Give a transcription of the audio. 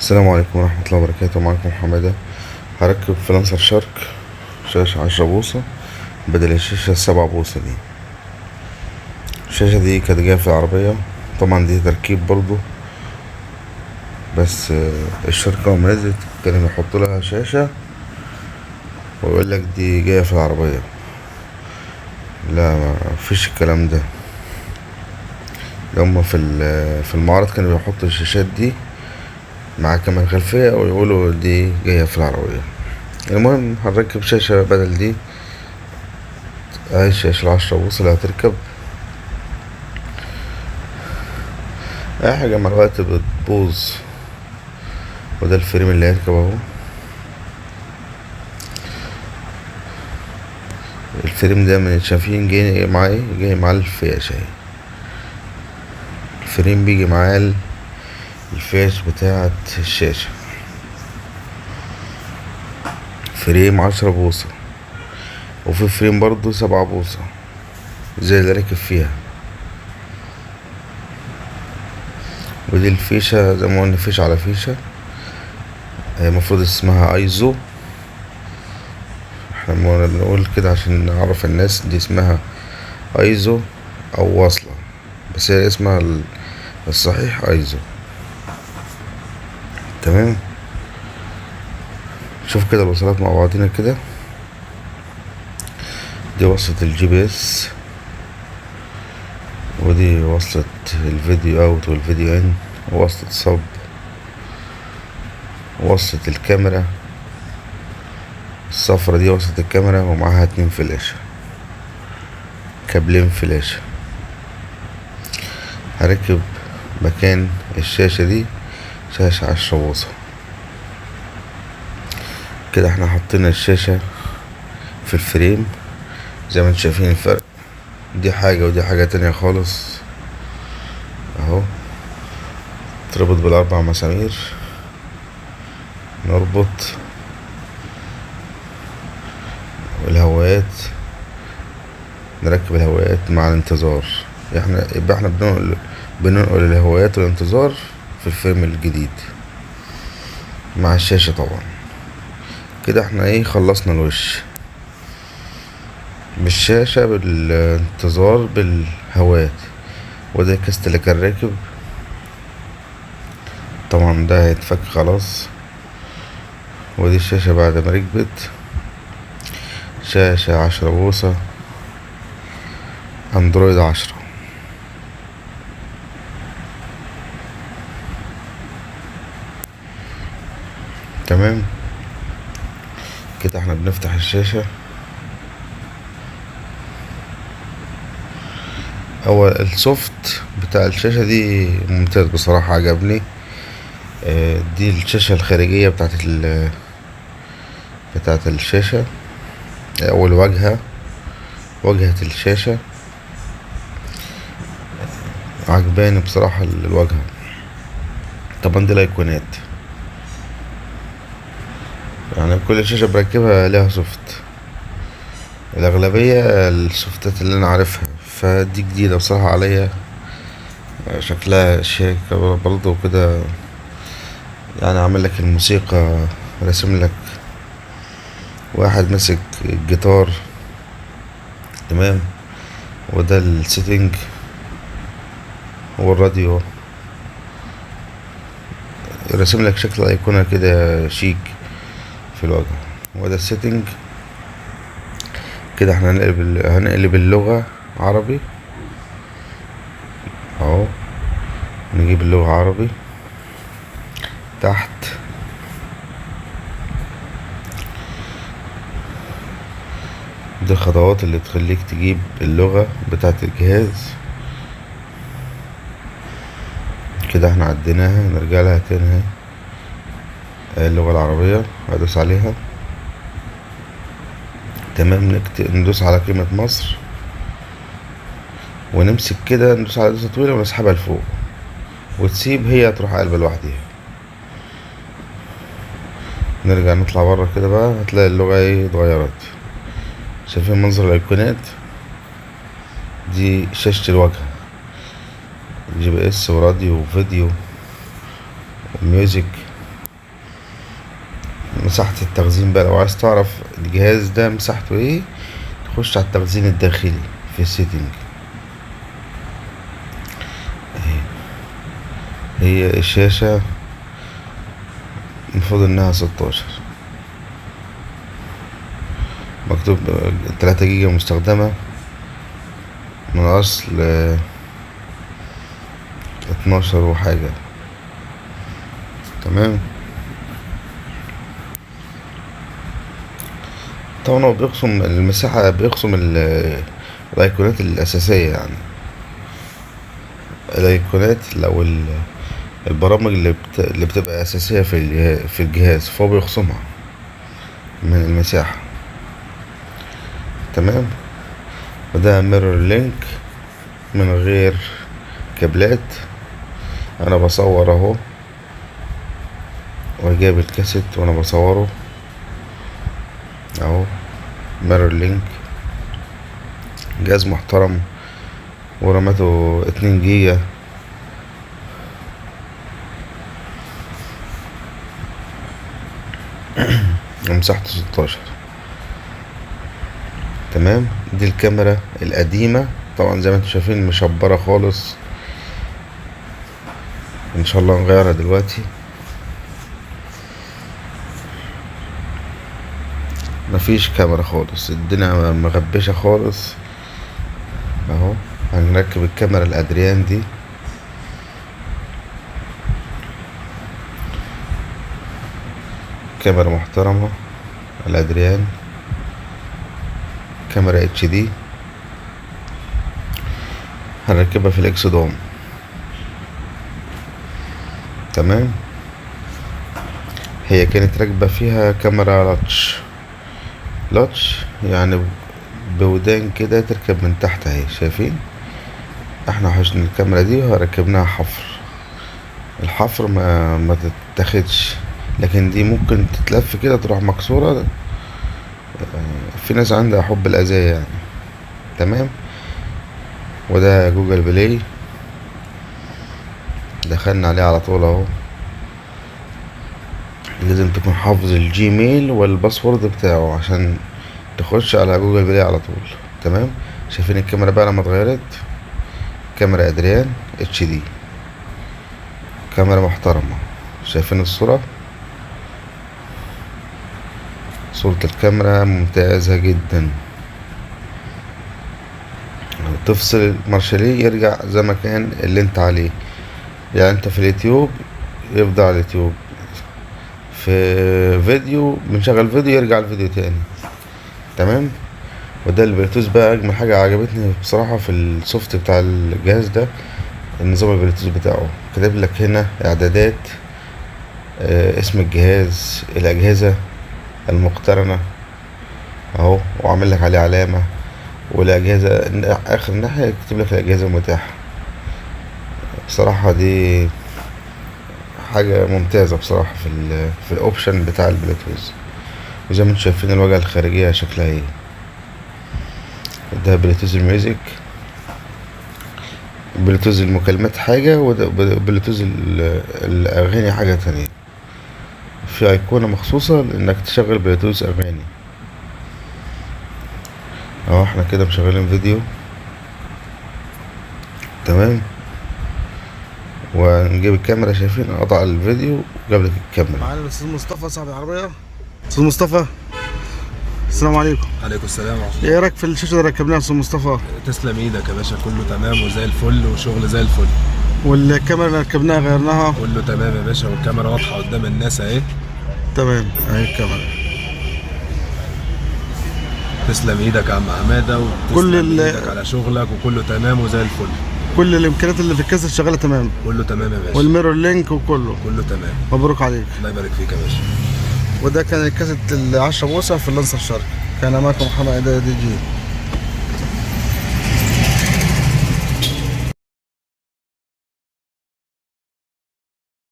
السلام عليكم ورحمة الله وبركاته. معكم حمادة. هركب فلانسر شارك شاشة 10 بوصة بدل الشاشة ال7 بوصة دي. الشاشة دي كانت جاية في العربية، طبعا دي تركيب برضو، بس الشركة لما نزلت كانوا يحطوا لها شاشة ويقول لك دي جاية في العربية. لا، ما فيش الكلام ده. هما في المعرض كانوا بيحطوا الشاشات دي مع كاميرا خلفية ويقولوا دي جاية في العربية. المهم هنركب شاشة بدل دي. الشاشة ال10 بوصة اللي هتركب اي حاجة مع الوقت بتبوظ، وده الفريم اللي هيركب اهو. الفريم ده من شايفين جاي معاه جاي مع الفيش اهي. الفريم بيجي معاه الفيش بتاعة الشاشة. فريم 10 بوصة، وفي فريم برضو 7 بوصة زي اللي راكب فيها. ودي الفيشة زي ما قلنا، فيشة على فيشة. هي المفروض اسمها ايزو. احنا بنقول كده عشان نعرف الناس، دي اسمها ايزو او واصلة، بس هي اسمها الصحيح ايزو. تمام. شوف كده الوصلات مع بعضينا كده. دي وصلة الGPS، ودي وصلة الفيديو اوت والفيديو ان، ووصلة صب، ووصلة الكاميرا الصفرة دي وصلة الكاميرا، ومعاها 2 فلاشة، كابلين فلاشة. هركب مكان الشاشة دي شاشة 10 بوصة كده. احنا حطينا الشاشة في الفريم زي ما انتم شايفين الفرق. دي حاجة ودي حاجة تانية خالص اهو. تربط بال4 مسامير، نربط الهوايات، نركب الهوايات مع الانتظار. يبقى احنا بننقل الهوايات والانتظار في الفريم الجديد مع الشاشة طبعا. كده احنا خلصنا الوش بالشاشة بالانتظار بالهوايات. وده الكاست اللي كان راكب، طبعا ده هيتفك خلاص. ودي الشاشة بعد ما ركبت، شاشة 10 بوصة اندرويد 10. تمام. كده احنا بنفتح الشاشة. هو السوفت بتاع الشاشة دي ممتاز بصراحة، عجبني. دي الشاشة الخارجية بتاعت الشاشة، او واجهة الشاشة عجباني بصراحة الواجهة. طبعا دي الايقونات، يعني كل شاشة بركبها لها سوفت، الأغلبية السوفتات اللي أنا عارفها، فدي جديدة بصراحة عليا. شكلها شيك برضه كده، يعني عامل لك الموسيقى، راسم لك واحد ماسك الجيتار. تمام. وده السيتنج، هو الراديو، راسم لك شكل أيقونة كده شيك في الواجهة. وده السيتنج. كده احنا هنقلب اللغة عربي اهو. نجيب اللغة عربي تحت. دي الخطوات اللي تخليك تجيب اللغة بتاعت الجهاز. كده احنا عديناها، نرجع لها تاني. اللغة العربية هدوس عليها. تمام. ندوس على كلمة مصر، ونمسك كده، ندوس على دوسة طويلة ونسحبها لفوق، وتسيب هي تروح قلبة لوحدها. نرجع نطلع برا كده بقى، هتلاقي اللغة اتغيرت. شايفين منظر الايقونات؟ دي شاشة الواجهة، GPS وراديو وفيديو وميوزك. مساحة التخزين بقى، لو عايز تعرف الجهاز ده مساحته ايه تخش على التخزين الداخلي في السيتنج. هي الشاشة المفروض انها 16، مكتوب 3 جيجا مستخدمة من اصل 12 وحاجة. تمام. طبعا هو بيقسم المساحة، بيقسم الايقونات الاساسية، يعني الايقونات لو البرامج اللي بتبقى اساسية في الجهاز، فهو بيقسمها من المساحة. تمام. وده ميرور لينك من غير كابلات. انا بصور اهو وجايب الكاسيت وانا بصوره اهو. ميرور لينك، جهاز محترم ورامته 2 جيجا. ومساحته 16. تمام. دي الكاميرا القديمة طبعا زي ما انتم شايفين مشبرة خالص، ان شاء الله نغيرها دلوقتي. مفيش كاميرا خالص، الدنيا مغبشة خالص اهو. هنركب الكاميرا الادريان دي. كاميرا محترمة الادريان، كاميرا اتش دي. هنركبها في الاكسدوم. تمام. هي كانت راكبة فيها كاميرا لاتش يعني بودان كده تركب من تحت اهي، شايفين؟ احنا حشنا الكاميرا دي وركبناها حفر. الحفر ما تتاخدش، لكن دي ممكن تتلف كده تروح مكسورة. في ناس عندها حب الأذية يعني. تمام. وده جوجل بلاي، دخلنا عليه على طول اهو. لازم تكون حافظ الجيميل والباسورد بتاعه عشان تخش على جوجل بلاي على طول. تمام. شايفين الكاميرا بقى لما اتغيرت؟ كاميرا ادريان اتش دي، كاميرا محترمة. شايفين الصورة؟ صورة الكاميرا ممتازة جدا. تفصل المارشاليه يرجع زي ما كان اللي انت عليه، يعني انت في اليوتيوب يفضل على اليوتيوب، في فيديو بنشغل فيديو يرجع الفيديو تاني. تمام. وده البلوتوث بقى اجمل حاجة عجبتني بصراحة في السوفت بتاع الجهاز ده، النظام البلوتوث بتاعه كاتب لك هنا اعدادات، اسم الجهاز، الاجهزة المقترنة اهو، وعامل لك عليه علامة. والاجهزة اخر ناحية يكتب لك الاجهزة المتاحة. بصراحة دي حاجة ممتازة بصراحة في الاوبشن بتاع البلوتوث. وزي ما انتم شايفين الواجهة الخارجية شكلها ايه. ده بلوتوث الميوزك، بلوتوث المكالمات حاجة، وده بلوتوث الاغاني حاجة تانية. في ايقونة مخصوصة لانك تشغل بلوتوث اغاني اهو. احنا كده مشغلين فيديو. تمام. ونجيب الكاميرا، شايفين قطع الفيديو جاب لك الكاميرا. معانا الاستاذ مصطفى صاحب العربيه. استاذ مصطفى السلام عليكم. عليكم السلام ورحمة الله. ايه رايك في الشاشه اللي ركبناها يا استاذ مصطفى؟ تسلم ايدك يا باشا، كله تمام وزي الفل وشغل زي الفل. والكاميرا اللي ركبناها غيرناها؟ كله تمام يا باشا، والكاميرا واضحه قدام الناس اهي. تمام اهي الكاميرا. تسلم ايدك يا عم حماده، وتسلم ايدك على شغلك، وكله تمام وزي الفل. كل الامكانيات اللي في الكاسيت شغاله تمام؟ كله تمام يا باشا، والميرور لينك وكله كله تمام. مبروك عليك. الله يبارك فيك يا باشا. وده كان الكاسيت ال 10 بوصه في اللانسر شارك. كان معكم محمد دي جي.